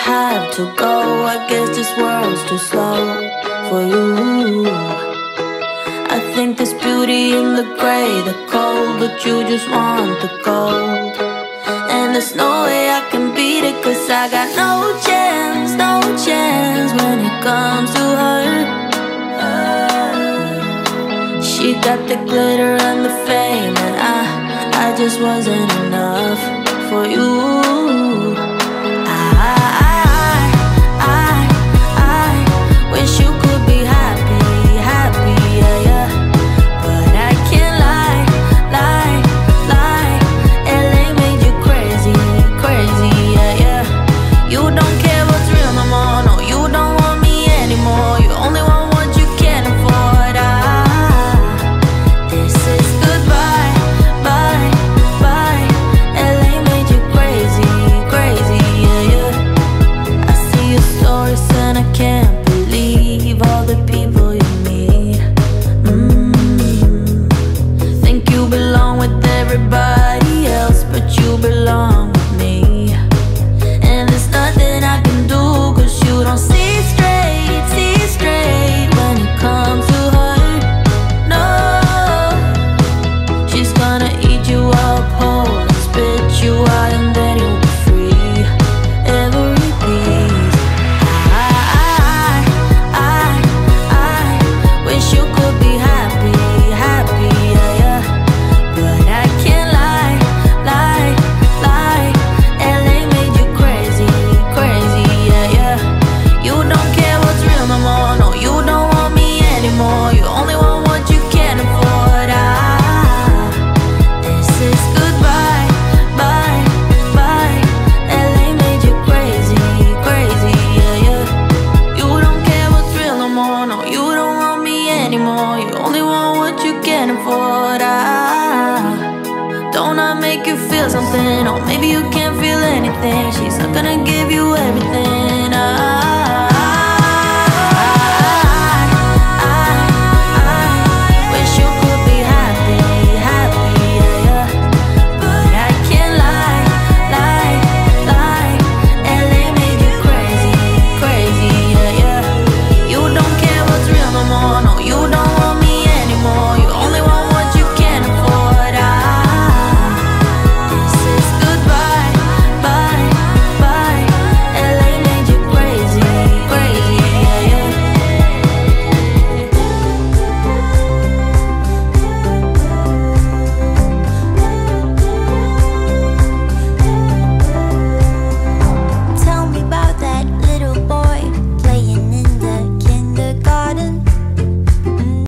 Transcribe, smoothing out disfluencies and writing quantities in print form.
have to go. I guess this world's too slow for you. I think there's beauty in the gray, the cold, but you just want the gold. And there's no way I can beat it, cause I got no chance, no chance when it comes to her. She got the glitter and the fame, and I just wasn't enough for you. I wish you could be happy, happy, yeah, yeah. But I can't lie, lie, lie. LA made you crazy, crazy, yeah, yeah. You don't care what's real no more, no, you don't want me anymore. You only want what you can afford. This is goodbye, bye, bye. LA made you crazy, crazy, yeah, yeah. I see your stories and I can't believe all the people you meet. Think you belong with everybody else, but you belong with me. And there's nothing I can do, cause you don't see straight when it comes to her. No, she's gonna eat you up whole and spit you out, and then you'll be free, every piece. I wish you could be happy, happy, yeah, yeah. But I can't lie, lie, lie. LA made you crazy, crazy, yeah, yeah. You don't care what's real no more, no, you don't want me anymore. You only want what you can afford. This is goodbye, bye, bye. LA made you crazy, crazy, yeah, yeah. You don't care what's real no more, no, you don't want me anymore. You only want what you can afford. Don't I make you feel something? Or maybe you can't feel anything. She's not gonna give you everything.